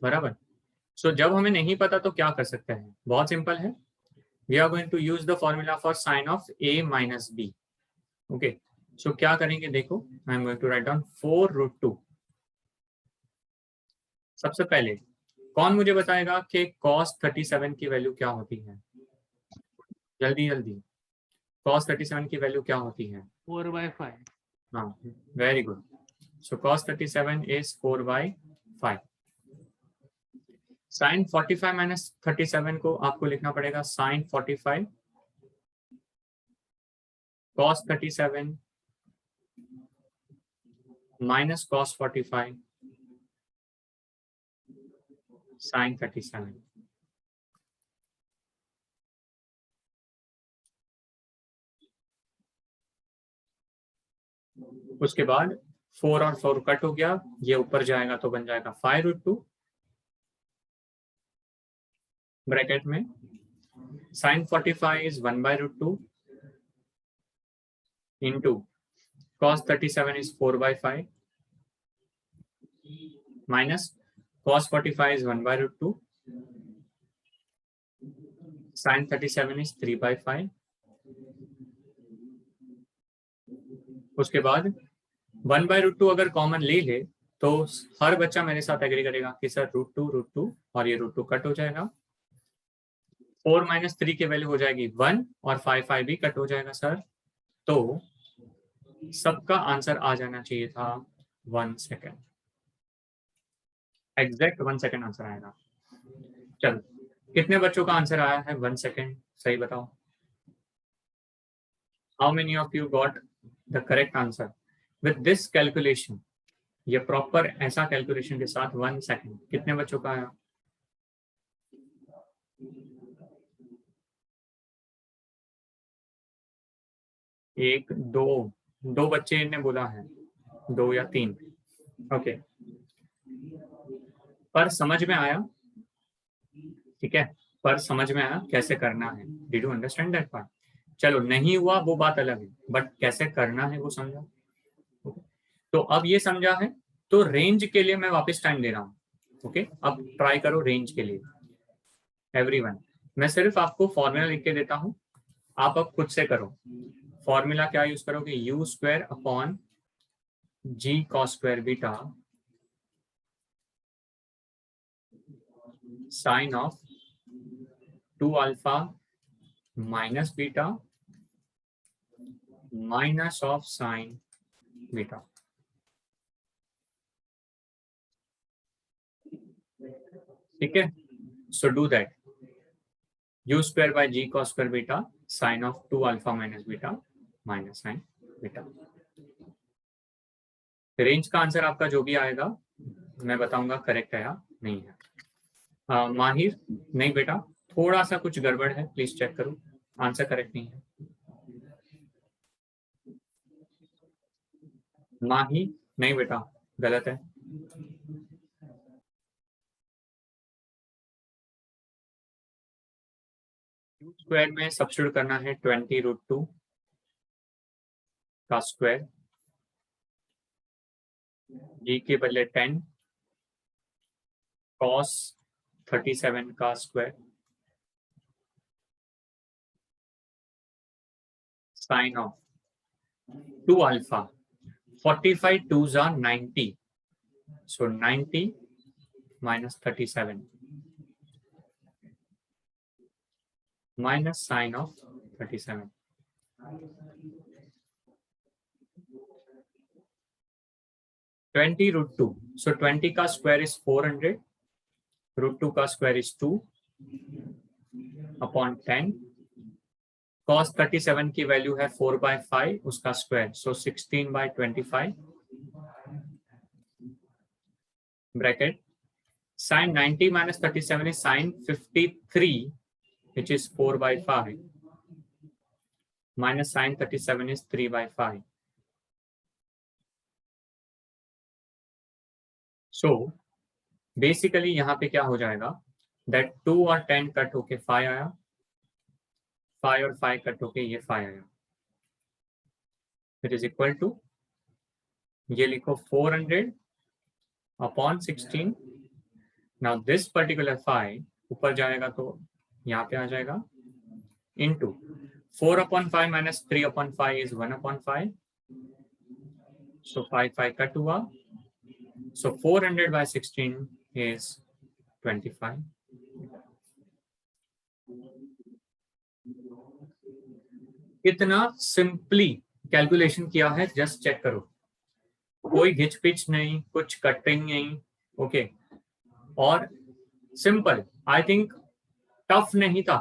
बराबर। सो जब हमें नहीं पता तो क्या कर सकते हैं? बहुत सिंपल है, we are going to use the formula for sine of a minus b. Okay, so क्या करेंगे देखो, I am going to write down 4√2। सबसे पहले कौन मुझे बताएगा कि cos 37 की वैल्यू क्या होती है? जल्दी जल्दी, cos 37 की वैल्यू क्या होती है? 4/5। हाँ, very good. So cos 37 is 4/5. Sin 45 minus 37 को आपको लिखना पड़ेगा sin 45 cos 37 minus cos 45 sin 37. उसके बाद 4 और 4 कट हो गया, ये ऊपर जाएगा तो बन जाएगा 5√2 ब्रैकेट में. sin 45 is 1/√2 into cos 37 is 4/5 minus cos 45 is 1/√2 sin 37 is 3/5. उसके बाद 1/√2 अगर कॉमन ले ले तो हर बच्चा मेरे साथ एग्री करेगा कि सर √2 और ये √2 कट हो जाएगा. 4 - 3 की वैल्यू हो जाएगी 1 और 5 भी कट हो जाएगा सर. तो सबका आंसर आ जाना चाहिए था 1 सेकेंड. एग्जैक्ट 1 सेकेंड आंसर आएगा. चलो, कितने बच्चों का आंसर आया है 1 सेकेंड? सही बताओ. How many of you got the correct answer with this calculation? ये प्रॉपर ऐसा कैलकुलेशन के साथ 1 सेकेंड. कितने बच्चों का आया? एक, दो बच्चे ने बोला है, 2 या 3. ओके, पर समझ में आया? ठीक है, पर समझ में आया कैसे करना है. Did you understand that part? चलो, नहीं हुआ वो बात अलग है, बट कैसे करना है वो समझा. तो अब ये समझा है तो रेंज के लिए मैं वापस टाइम दे रहा हूँ. ओके, अब ट्राई करो रेंज के लिए एवरीवन. मैं सिर्फ आपको फॉर्मूला लिख के देता हूँ, आप अब खुद से करो. फॉर्मूला क्या यूज करोगे? u² upon g cos square beta sine of 2 alpha minus beta minus of sine beta. ठीक है, सो do that. u² by g cos square beta sine of 2 alpha minus beta minus sine beta. Range का आंसर आपका जो भी आएगा मैं बताऊंगा करेक्ट है या नहीं है. माहिर, नहीं बेटा, थोड़ा सा कुछ गड़बड़ है, प्लीज चेक करो. आंसर करेक्ट नहीं है. माही, नहीं बेटा, गलत है. स्क्वायर में सब्स्टिट्यूट करना है 20√2 का स्क्वायर, जी के बदले 10 cos 37 का square sine of 2 alpha. 45 2s are 90, so 90 minus 37 minus sine of 37. (20√2). So 20 का स्क्वायर इज 400, √2 का स्क्वायर इज 2 अपॉन 10. cos 37 की वैल्यू है 4/5, उसका square, so 16/25 bracket. sin 90 minus 37 is sin 53, which is 4/5 minus sin 37 is 3/5. So basically यहाँ पे क्या हो जाएगा, that 2 और 10 कट होके 5 आया, 5 और 5 कट होके ये 5 आया. It is equal to, ये लिखो 400 अपॉन 16. Now this particular 5 ऊपर जाएगा तो यहाँ पे आ जाएगा into 4/5 minus 3/5 is 1/5. So 5 cut हुआ. So 400/16 is 25. इतना सिंपली कैलकुलेशन किया है जस्ट चेक करो, कोई घिच पिच नहीं, कुछ कटिंग नहीं, ओके। और सिंपल, आई थिंक टफ नहीं था,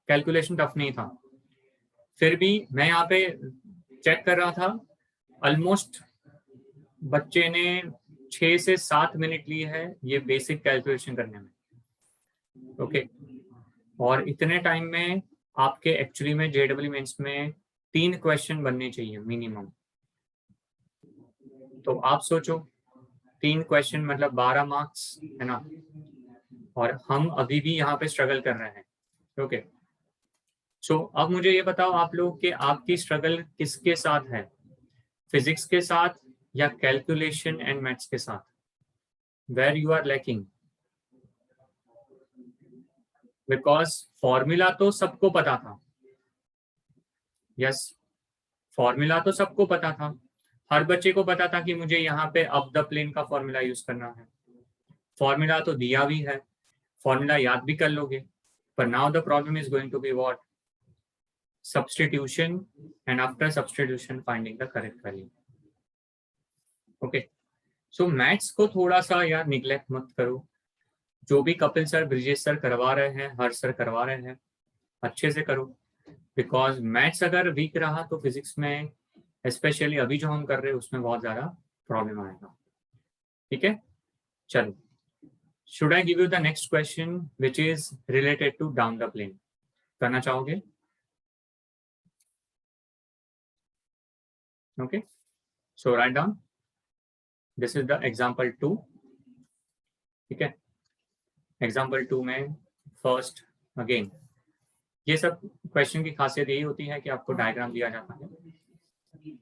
कैलकुलेशन टफ नहीं था। फिर भी मैं यहाँ पे चेक कर रहा था, ऑलमोस्ट बच्चे ने 6 से 7 मिनट लिए है ये बेसिक कैलकुलेशन करने में, ओके। और इतने टाइम में आपके एक्चुअली में JEE मेंस में 3 क्वेश्चन बनने चाहिए मिनिमम। तो आप सोचो 3 क्वेश्चन मतलब 12 मार्क्स है ना, और हम अभी भी यहाँ पे स्ट्रगल कर रहे हैं, ओके। सो अब मुझे ये बताओ आप लोग कि आपकी स्ट्रगल किसके साथ है, फिजिक्स के साथ या कैलकुलेशन एंड मैथ्स के साथ, where you are lacking. Because formula तो सबको पता था, यस, फॉर्मूला तो सबको पता था, हर बच्चे को पता था कि मुझे यहाँ पे अप द प्लेन का फॉर्मूला यूज करना है, फॉर्मूला तो दिया भी है, फॉर्मूला याद भी कर लोगे। पर now the problem is going to be what, substitution, and after substitution finding the correct value, okay। so maths को थोड़ा सा यार निग्लेक्ट मत करो, जो भी कपिल सर, ब्रिजेश सर करवा रहे हैं, हर सर करवा रहे हैं, अच्छे से करो। बिकॉज मैथ्स अगर वीक रहा तो फिजिक्स में स्पेशली अभी जो हम कर रहे हैं उसमें बहुत ज्यादा प्रॉब्लम आएगा, ठीक है। चलो, should I give you the next question which is related to down the plane, करना चाहोगे? Okay, so write down, this is the example 2, ठीक है। example 2 में फर्स्ट अगेन, ये सब क्वेश्चन की खासियत यही होती है कि आपको डायग्राम दिया जाता है,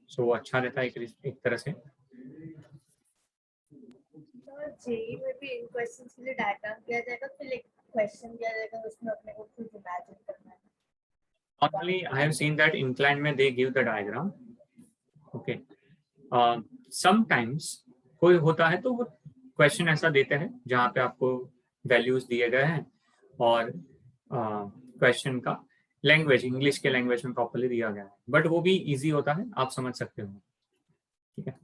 सो वो अच्छा रहता है एक तरह से। जेईई में भी इन क्वेश्चंस के लिए डायग्राम दिया जाएगा, फिर एक क्वेश्चन दिया जाएगा, उसमें अपने को खुद इमेजिन करना है। Normally I have seen that inclined में they give the diagram, okay. Sometimes कोई होता है तो वो क्वेश्चन ऐसा देते हैं जहाँ पे आपको वैल्यूज दिए गए हैं और क्वेश्चन का लैंग्वेज इंग्लिश के लैंग्वेज में प्रॉपर्ली दिया गया है, बट वो भी इजी होता है, आप समझ सकते हो, ठीक है।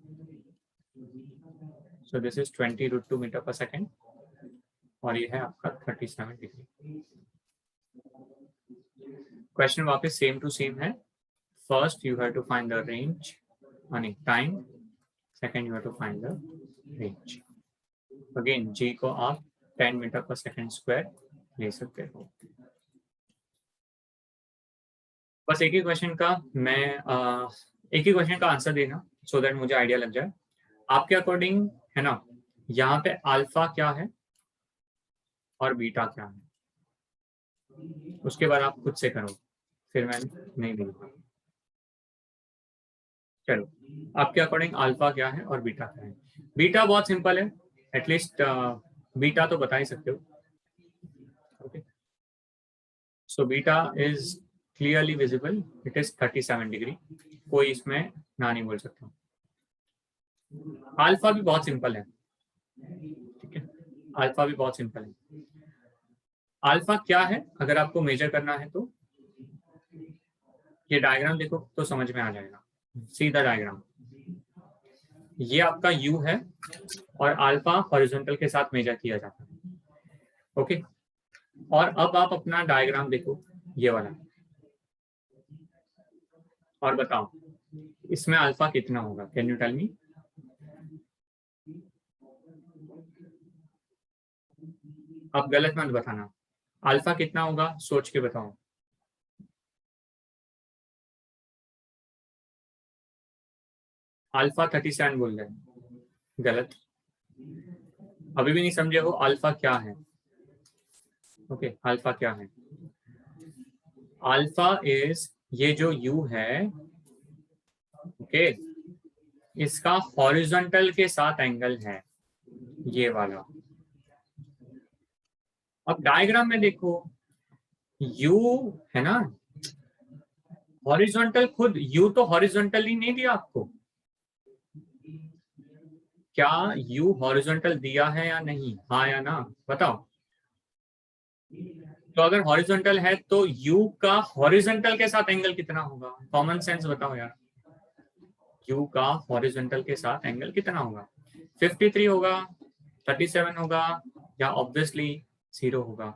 So this is 20√2 meter per second और ये है आपका 37 डिग्री। क्वेश्चन वापस सेम टू सेम है, first you have to find the range time, second you have to find the range. Again g को आप 10 मीटर पर सेकेंड स्क्वायर ले सकते हो। बस एक ही क्वेश्चन का मैं एक ही क्वेश्चन का आंसर देना सो दैट मुझे आइडिया लग जाए आपके अकॉर्डिंग, है ना। यहाँ पे अल्फा क्या है और बीटा क्या है, उसके बाद आप खुद से करो, फिर मैं नहीं दूंगा। चलो, आपके अकॉर्डिंग अल्फा क्या है और बीटा क्या है। बीटा बहुत सिंपल है, एटलीस्ट बीटा तो बता ही सकते हो, okay. So beta is clearly visible, it is 37 degree, कोई इसमें ना नहीं बोल सकता। अल्फा भी बहुत सिंपल है, ठीक है, अल्फा भी बहुत सिंपल है। अल्फा क्या है अगर आपको मेजर करना है तो ये डायग्राम देखो तो समझ में आ जाएगा, सीधा डायग्राम। ये आपका U है और अल्फा हॉरिजॉन्टल के साथ मेजर किया जाता है, ओके। और अब आप अपना डायग्राम देखो ये वाला और बताओ इसमें अल्फा कितना होगा, कैन यू टेल मी? आप गलत मत बताना, अल्फा कितना होगा सोच के बताओ। अल्फा 37 बोल रहे हैं, गलत। अभी भी नहीं समझे हो अल्फा क्या है, ओके। अल्फा क्या है? अल्फा इज ये जो U है, ओके, इसका हॉरिजॉन्टल के साथ एंगल है ये वाला। अब डायग्राम में देखो U है ना, हॉरिजॉन्टल, खुद U तो हॉरिजॉन्टल ही नहीं दिया आपको, क्या U हॉरिजॉन्टल दिया है या नहीं, हाँ या ना बताओ। तो अगर हॉरिजॉन्टल है तो U का हॉरिजॉन्टल के साथ एंगल कितना होगा, कॉमन सेंस बताओ यार। u का हॉरिजॉन्टल के साथ एंगल कितना होगा? 53 होगा, 37 होगा, या ऑब्वियसली 0 होगा?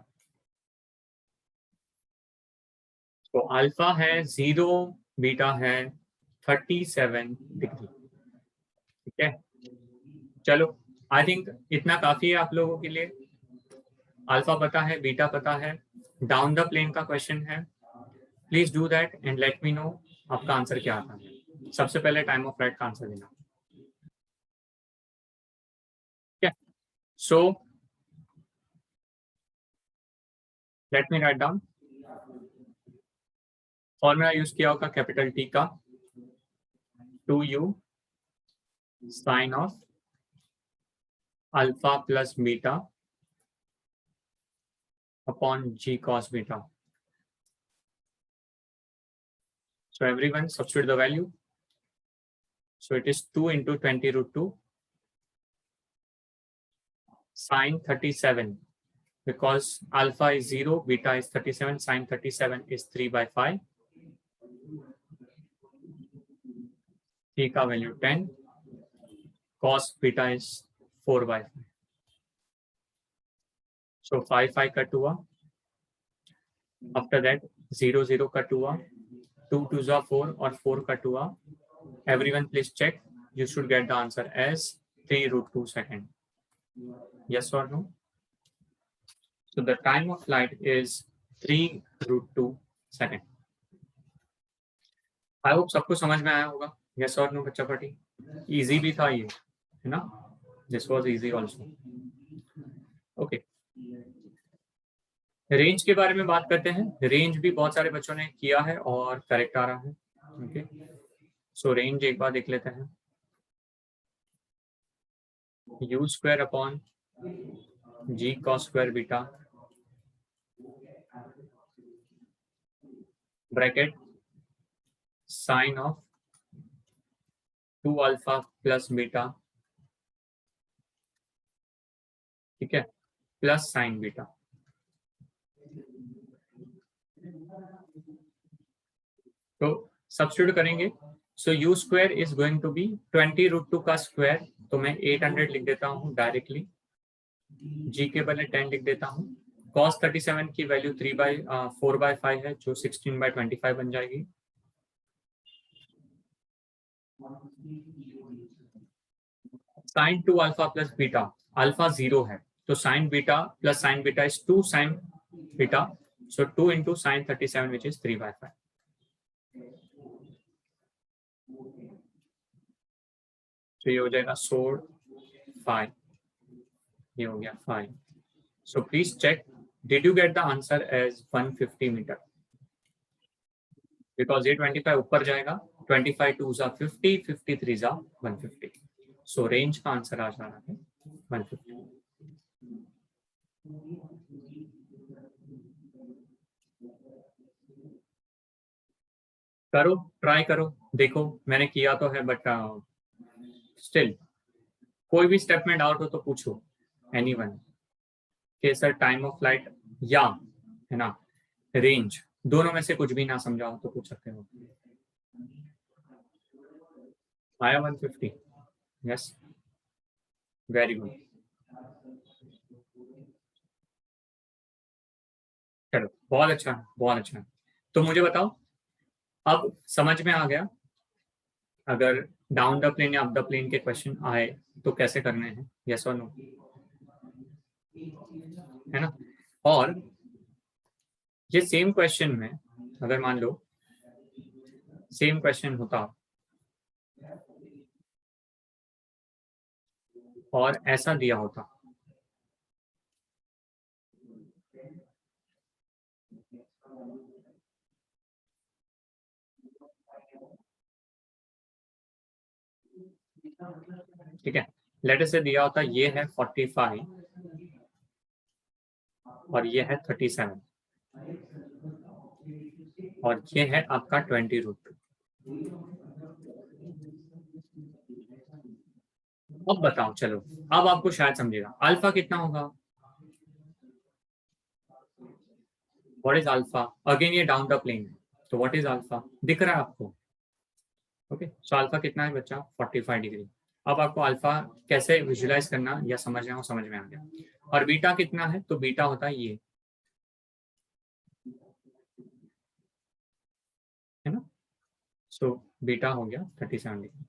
तो अल्फा है 0, बीटा है 37 डिग्री। ठीक है, चलो आई थिंक इतना काफी है आप लोगों के लिए। अल्फा पता है, बीटा पता है, डाउन द प्लेन का क्वेश्चन है। Please do that and let me know आपका आंसर क्या आता है। सबसे पहले टाइम ऑफ फ्लाइट का आंसर देना। ठीक है, so let me write down. Formula use किया होगा कैपिटल टी का, 2u sine of alpha plus beta upon g cos beta. So everyone substitute the value. So it is 2 into 20 root 2 sine 37, because alpha is 0, beta is 37, sine 37 is 3 by 5. T का value 10, cos beta is 4 by 5. So 5 cut हुआ, after that 0 0 cut हुआ, 2 2s are 4 और 4 cut हुआ. Everyone please check, you should get the answer as 3 root 2 second. Yes or no? So the time of flight is 3 root 2 second. I hope सबको समझ में आया होगा। Yes or no बच्चा पार्टी? Easy भी था ये, है ना? This was easy also. Okay. Range के बारे में बात करते हैं। रेंज भी बहुत सारे बच्चों ने किया है और करेक्ट आ रहा है। ओके, सो रेंज एक बार देख लेते हैं। u square upon g cos square beta bracket sine of 2 alpha plus beta, ठीक है, प्लस साइन बीटा। तो सब्स्टिट्यूट करेंगे। So u square is going to be 20 root 2 का स्क्वायर, तो मैं 800 लिख देता हूँ डायरेक्टली। g के बदले 10 लिख देता हूँ। cos 37 की वैल्यू 4 by 5 है, जो 16 by 25 बन जाएगी। Sine 2 alpha plus beta, alpha 0 है तो sine beta plus sine beta is 2 sine beta, so 2 into sin 37 which is 3 by 5. तो ये हो जाएगा 5, ये हो गया 5. So please check, did you get the answer as 150 meter? Because ये 25 ऊपर जाएगा, 25 2s are 50, 50 3s are 150. So range का आंसर आ जा रहा है 150. करो, ट्राई करो, देखो। मैंने किया तो है बट स्टिल कोई भी स्टेप में डाउट हो तो पूछो एनीवन कि सर टाइम ऑफ फ्लाइट या है ना रेंज, दोनों में से कुछ भी ना समझा हो तो पूछ सकते हो। आया 150? Yes, very good. चलो बहुत अच्छा, बहुत अच्छा। तो मुझे बताओ, अब समझ में आ गया अगर डाउन द प्लेन या अप द प्लेन के क्वेश्चन आए तो कैसे करने हैं? यस और नो, है ना? और ये सेम क्वेश्चन में अगर मान लो सेम क्वेश्चन होता और ऐसा दिया होता, ठीक है, लेटर से दिया होता ये है 45 और ये है 37 और ये है आपका 20 रूट 2। अब बताओ, चलो अब आपको शायद समझेगा अल्फा कितना होगा। What is alpha? अगेन ये डाउन द प्लेन है, तो व्हाट इज अल्फा दिख रहा है आपको? ओके, सो अल्फा कितना है बच्चा 45 डिग्री। अब आपको अल्फा कैसे विजुलाइज करना या समझना हो समझ में आ गया। और बीटा कितना है, तो बीटा होता है ये, है ना। सो बीटा हो गया 37 डिग्री।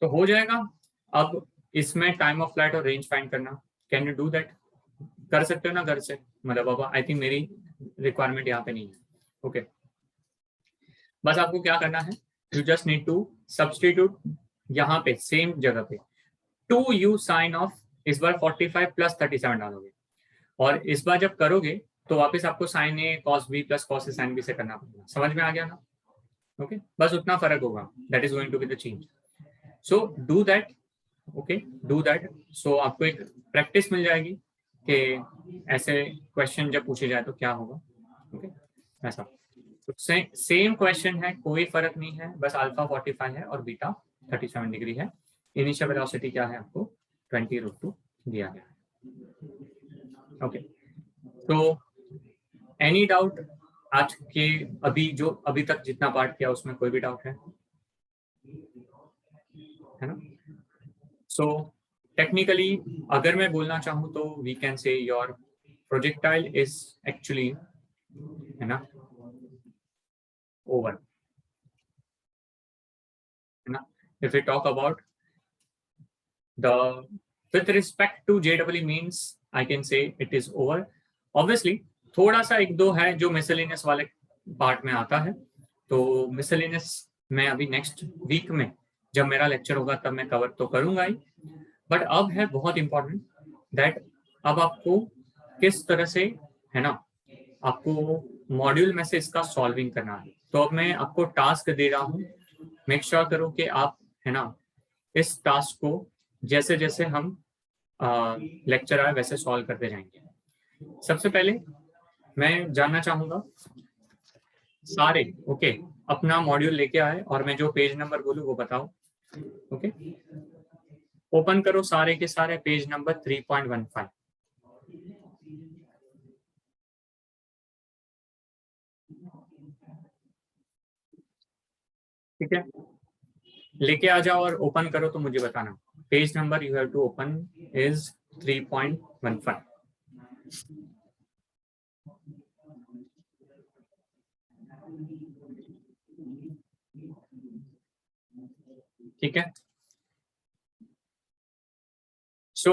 तो हो जाएगा। अब इसमें टाइम ऑफ फ्लाइट और रेंज फाइंड करना, कैन यू डू दैट? कर सकते हो ना घर से, मतलब बाबा आई थिंक मेरी रिक्वायरमेंट यहाँ पे नहीं है। ओके, बस आपको क्या करना है, you just need to substitute यहाँ पे सेम जगह पे 2u साइन ऑफ, इस बार 45 प्लस 37 डालोगे, और इस बार जब करोगे तो वापस आपको sign A cos B plus cos A sine B से करना पड़ेगा। समझ में आ गया ना? ओके, बस उतना फर्क होगा, that is going to be the change. So do that, okay do that. So आपको एक प्रैक्टिस मिल जाएगी कि ऐसे क्वेश्चन जब पूछे जाए तो क्या होगा। ओके, ऐसा तो सेम क्वेश्चन है, कोई फर्क नहीं है, बस अल्फा 45 है और बीटा 37 डिग्री है। इनिशियल वेलोसिटी क्या है आपको 20√2 दिया गया है। ओके, तो एनी डाउट आज के, अभी जो अभी तक जितना पार्ट किया उसमें कोई भी डाउट है ना? सो टेक्निकली अगर मैं बोलना चाहूँ तो we can say your projectile is actually, है ना, ओवर, है ना। If we talk about the with respect to JEE means I can say it is over. Obviously थोड़ा सा एक दो है जो मिसलेनियस वाले पार्ट में आता है, तो मिसलेनियस मैं अभी नेक्स्ट वीक में जब मेरा लेक्चर होगा तब मैं कवर तो करूंगा ही। बट अब है बहुत इंपॉर्टेंट दैट अब आपको किस तरह से, है ना, आपको मॉड्यूल में से इसका सॉल्विंग करना है। तो अब मैं आपको टास्क दे रहा हूँ, मेक श्योर करो कि आप, है ना, इस टास्क को जैसे जैसे हम लेक्चर आए वैसे सॉल्व करते जाएंगे। सबसे पहले मैं जानना चाहूंगा सारे, ओके, अपना मॉड्यूल लेके आए और मैं जो पेज नंबर बोलूँ वो बताओ। ओके, ओपन करो सारे के सारे पेज नंबर 3.15। ठीक है, लेके आ जाओ और ओपन करो तो मुझे बताना। Page number you have to open is 3.15। ठीक है, सो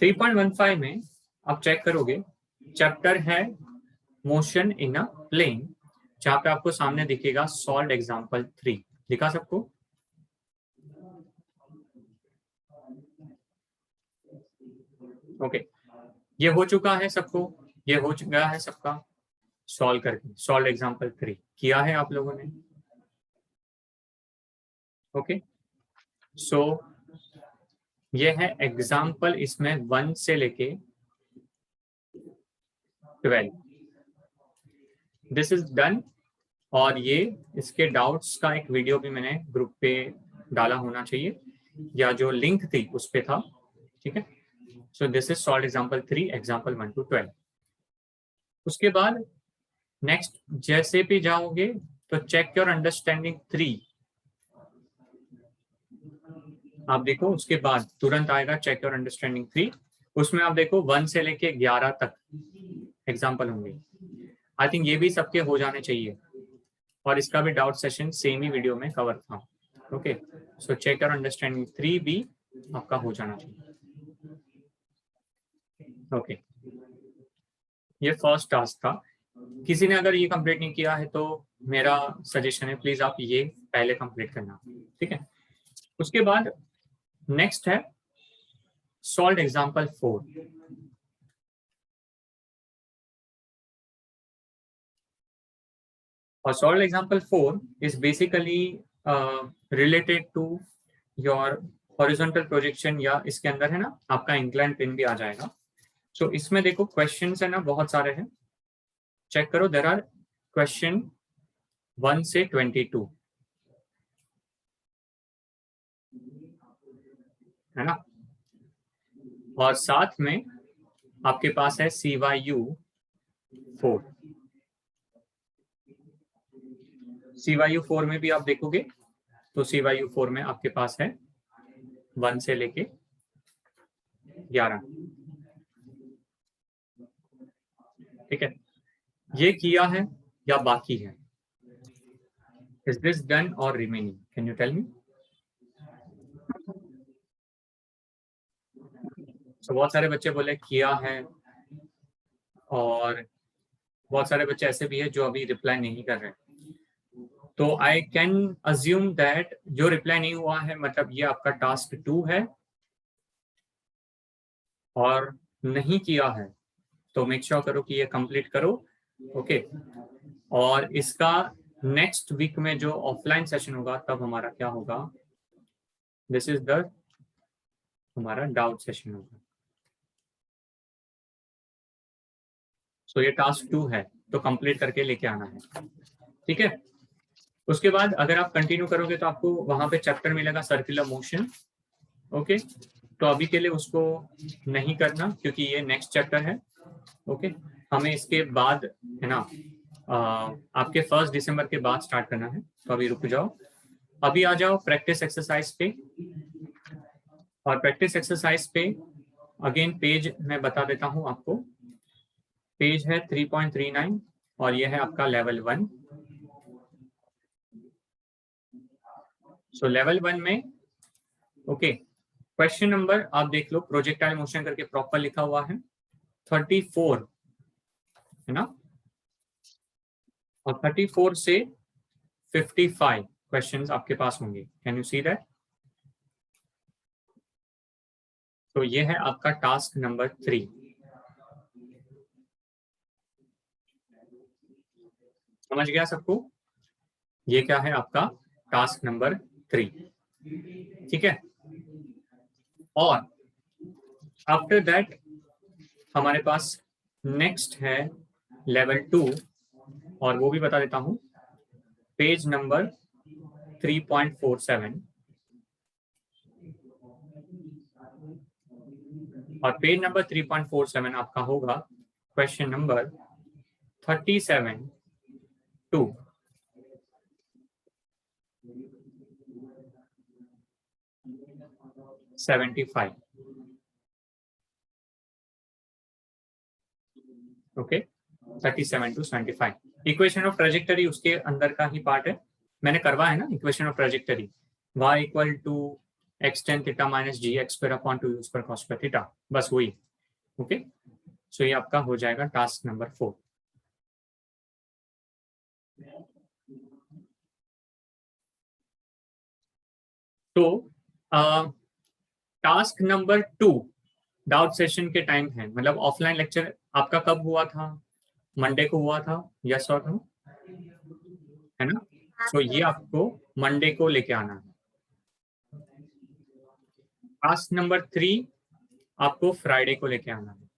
3.15 में आप चेक करोगे, चैप्टर है मोशन इन अ प्लेन, जहां पे आपको सामने दिखेगा सॉल्व एग्जांपल 3। दिखा सबको? ओके, ये हो चुका है सबको, ये हो चुका है सबका सॉल्व करके, सॉल्व एग्जांपल 3 किया है आप लोगों ने। ओके, सो ये है एग्जाम्पल, इसमें 1 से लेके 12 दिस इज डन। और ये इसके डाउट्स का एक वीडियो भी मैंने ग्रुप पे डाला होना चाहिए, या जो लिंक थी उस पे था। ठीक है, so this is solve example 3 example 1 to 12। उसके बाद नेक्स्ट जैसे भी जाओगे तो चेक योर अंडरस्टैंडिंग 3 आप देखो, उसके बाद तुरंत आएगा चेक योर अंडरस्टैंडिंग 3। उसमें आप देखो 1 से लेके 11 तक एग्जाम्पल होंगे। आई थिंक ये भी सबके हो जाने चाहिए, और इसका भी डाउट सेशन सेम ही वीडियो में कवर था। Okay, so check your understanding 3 भी आपका हो जाना चाहिए। ओके, ये फर्स्ट टास्क था। किसी ने अगर ये कंप्लीट नहीं किया है तो मेरा सजेशन है प्लीज आप ये पहले कंप्लीट करना। ठीक है, उसके बाद नेक्स्ट है सॉल्व एग्जांपल 4। और solve example 4 is basically related to your horizontal projection, या इसके अंदर है ना आपका इंक्लाइन प्लेन भी आ जाएगा। सो इसमें देखो क्वेश्चंस है ना बहुत सारे हैं, चेक करो, देयर आर क्वेश्चन 1 से 22, है ना। और साथ में आपके पास है CYU 4। CYU4 में भी आप देखोगे तो CYU4 में आपके पास है 1 से लेके 11, ठीक है। ये किया है या बाकी है? Is this done or remaining? Can you tell me? So बहुत सारे बच्चे बोले किया है, और बहुत सारे बच्चे ऐसे भी है जो अभी रिप्लाई नहीं कर रहे। तो आई कैन अज्यूम दैट जो रिप्लाई नहीं हुआ है मतलब ये आपका टास्क 2 है, और नहीं किया है तो मेक श्योर करो कि ये कंप्लीट करो, ओके। और इसका नेक्स्ट वीक में जो ऑफलाइन सेशन होगा तब हमारा क्या होगा, दिस इज द हमारा डाउट सेशन होगा। सो ये टास्क 2 है तो कंप्लीट करके लेके आना है, ठीक है। उसके बाद अगर आप कंटिन्यू करोगे तो आपको वहां पे चैप्टर मिलेगा सर्कुलर मोशन, ओके। तो अभी के लिए उसको नहीं करना क्योंकि ये नेक्स्ट चैप्टर है, ओके। हमें इसके बाद है ना आपके 1 दिसंबर के बाद स्टार्ट करना है, तो अभी रुक जाओ। अभी आ जाओ प्रैक्टिस एक्सरसाइज पे, और प्रैक्टिस एक्सरसाइज पे अगेन पेज मैं बता देता हूं आपको। पेज है 3.39 और ये है आपका लेवल 1। सो लेवल 1 में ओके, क्वेश्चन नंबर आप देख लो, प्रोजेक्टाइल मोशन करके प्रॉपर लिखा हुआ है 34 है ना, और 34 से 55 क्वेश्चंस आपके पास होंगे। Can you see that? तो ये है आपका टास्क नंबर 3। समझ गया सबको? ये क्या है आपका टास्क नंबर 3, ठीक है। और आफ्टर दैट हमारे पास नेक्स्ट है लेवल 2, और वो भी बता देता हूं, पेज नंबर 3.47, और पेज नंबर 3.47 आपका होगा question number 37 to 75, okay. 37 to 75 equation of trajectory उसके अंदर का ही पार्ट है, मैंने करवा है ना equation of trajectory, y equal to x tan theta minus g x square upon 2 u square cos square theta, बस वही, ओके। सो ये आपका हो जाएगा टास्क नंबर 4। तो टास्क नंबर 2 डाउट सेशन के टाइम है, मतलब ऑफलाइन लेक्चर आपका कब हुआ था? मंडे को हुआ था, यस और नो, है ना। सो ये आपको मंडे को लेके आना है। टास्क नंबर 3 आपको फ्राइडे को लेके आना है,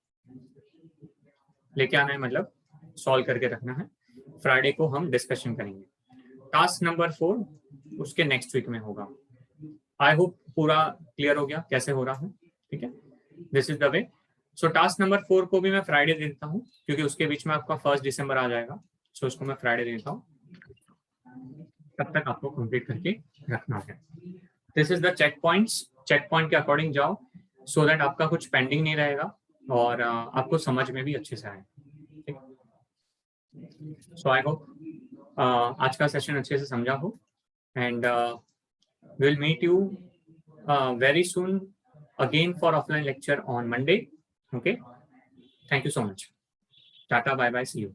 मतलब सॉल्व करके रखना है। फ्राइडे को हम डिस्कशन करेंगे। टास्क नंबर 4 उसके नेक्स्ट वीक में होगा। आई होप पूरा क्लियर हो गया कैसे हो रहा है, ठीक है। This is the way. So task number 4 को भी मैं फ्राइडे दे देता हूँ क्योंकि उसके बीच में आपका 1 दिसंबर आ जाएगा। सो उसको मैं फ्राइडे दे देता हूँ, तब तक आपको कंप्लीट करके रखना है। This is the check points, check point के अकॉर्डिंग जाओ सो दैट आपका कुछ पेंडिंग नहीं रहेगा और आपको समझ में भी अच्छे से आए, ठीक। सो आई होप आज का सेशन अच्छे से समझा हो, and we'll meet you very soon again for offline lecture on Monday, okay. Thank you so much. Tata, bye bye, see you.